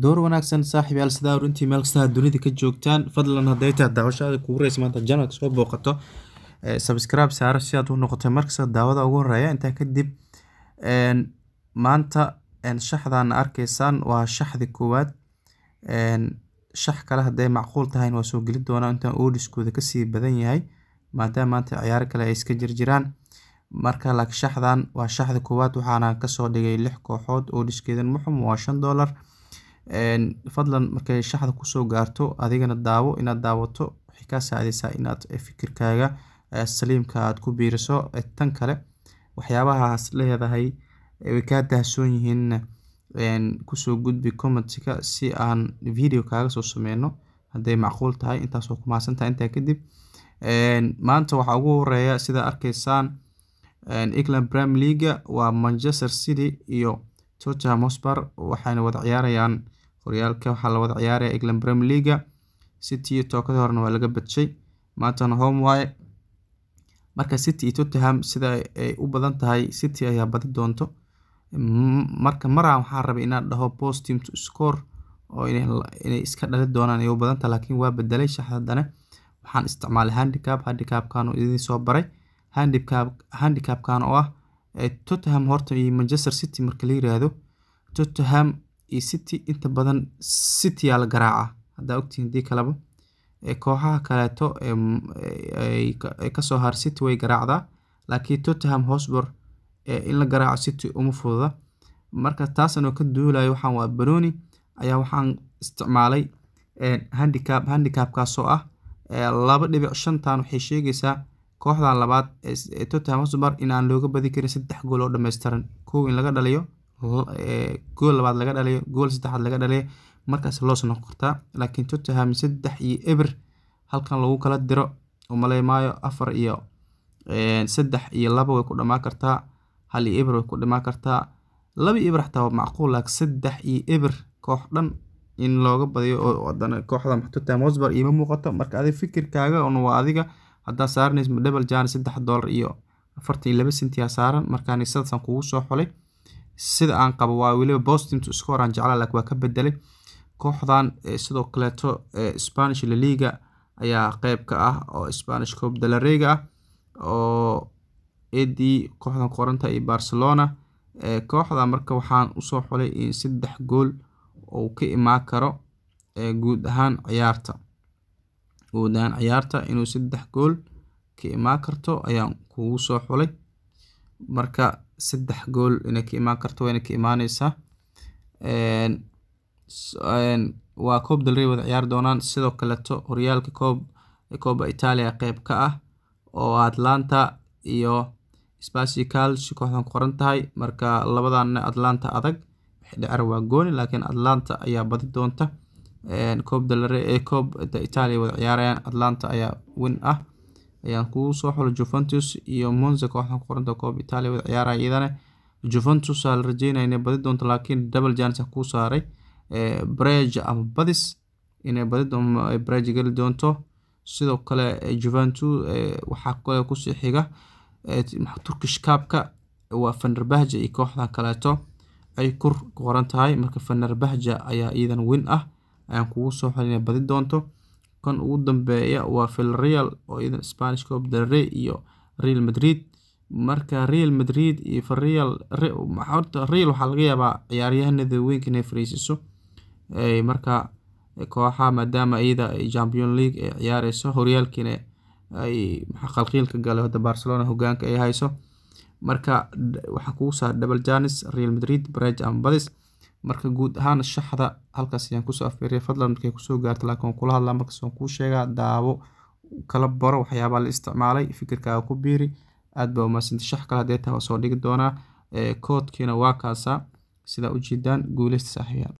door wanaagsan saaxiibayaal sidaa runtii meel kasta dunida ka joogtaan fadlan haday tahay daawashada kugu horeysay maanta channelka soo booqato subscribe saaro si aad u noqoto markasta daawada ugu horeeya inta kadib maanta shaxdan arkaysaan waa shaxdi koowaad shax kale haday macquul tahay waa soo gali doona inta audiskooda ka sii badan yahay maadaama maanta ciyaar kale ay iska jirjiraan marka laakiin shaxdan waa shaxdi koowaad waxaana ka soo dhigay 6 kooxood audiskeedan muxum waa $5 fadlan markay shaxda ku soo gaarto adigana daawo inaad daawato wixii ka saacidaysaa inaad fikirkaaga saliimka aad ku biiriso tan kale waxyaabahaas leedahay way ka dahsoon yihiin ku soo gudbi comment-ka si aan video kaaga soo sameeyno haday macquul tahay intaas oo ku maasantahay inta kadib maanta waxa ugu horeeya sida arkaysaan England Premier League waa Manchester City iyo Tottenham Hotspur waxayna wada ciyaarayaan horyaalka waxa la wada ciyaaraya England Premier League City iyo tookada horna waa laga badjay maantana home way marka City iyo Tottenham sida ay u badan tahay City ayaa badi doonto marka waxaan rabay inaan dhaho post team to score oo inay iska dhali doonaan ay u badan tahay laakiin waa bedelay shaxdana waxaan isticmaalay handicap-kan oo idin soo baray handicap-kan oo ah Tottenham horta iyo Manchester City marka la yiraahdo Tottenham iyo City inta badan City la garaaca hadaa ogtiin dii kalaba kooxaha kaleeto ay ka soo har City way garaacdaa laakiin Tottenham Hotspur in la garaaco City uma fududa marka taasna ka duulayo waxaan waa Baroni ayaa waxaan isticmaalay handicap-kaas oo ah 2.5 tan waxay sheegaysaa kooxdan labaad ee Tottenham Hotspur in aan looga badi karin 3 gool oo dhameystiran koow in laga dhaliyo gool labaad laga dhaliyo gool saddexaad laga dhaliyo markaas loo soo noqortaa laakiin Tottenham 3-0 halkan lagu kala diro oo maleemayo 4 iyo 3 iyo 2 way ku dhamaan kartaa 1-0 way ku dhamaan kartaa 2-0 xataa macquul laakiin 3-0 koox dhan in looga badiyo oo wadana kooxda Tottenham Hotspur ima muuqato marka adiga fikirkaaga oo waa adiga hadaa saarneys double chance $3 iyo 42 senti saaran markaan sidaan kugu soo xulay sida aan qabo waa waliba post team to score aan jeclaa laakiin waa ka bedelay kooxdan sidoo kale Spanish La Liga ayaa qayb ka ah oo Spanish Copa del Rey oo kooxdan qoranta iyo Barcelona kooxda marka waxaan u soo xulay in 3 gool oo ka imaan karo guud ahaan ciyaarta inuu 3 gool ka imaan karto ayaan kugu soo xulay marka 3 gool inay ka imaan karto wayna ka imaanaysaa waa Copa del Rey wada ciyaar doonaan sidoo kale horyaalka Copa Italia qayb ka ah oo Atlanta iyo Spezia Calcio kooxdan qoran tahay marka labadan Atlanta adag dhacay waa gooni laakiin Atlanta ayaa badi doonta Copa del Rey Copa Italia wada ciyaarayaan Atlanta ayaa win ah ayaan kugu soo xulay Juventus iyo Monza kooxdan qoranta Copa Italia wada ciyaaraya iyadana Juventus la rajeynaa inay badi doonto laakiin double chance ku saaray Braga ama Badis inay badi doonto Braga gali doonto sidoo kale Juventus waxa kale ku sii xiga Turkish Cup-ka waa Fenerbahce iyo kooxdan kaleeto ay qoran tahay marka Fenerbahce ayaa iidan win ah ayaan kugu soo xulay inay badi doonto kan ugu dambeeya waa Villarreal oo iidan Spanish Copa del Rey iyo Real Madrid marka Real Madrid iyo Villarreal Real waxa laga yaabaa ciyaaryahanada weyn inay fariisiso marka kooxaha maadaama ayada Champions League ay ciyaarayso horyaalkiina ay qalqiilka galay hada Barcelona hogaanka ay hayso marka waxa kugu saar double chance Real Madrid Braga ama Badis marka guud ahaan shaxda halkaas ayaan ku soo afeeriyay fadlan markay ku soo gaarto laakiin kula hadlaa marka soo ku sheega daawo kala baro waxyaabaha la isticmaalay fikirkaaga ku biiri aad baa umaadsantay shax kala haday tahay soo dhigi doona koodkiina waa kaasa sida u jeedaan guuleysta saaxiibayaal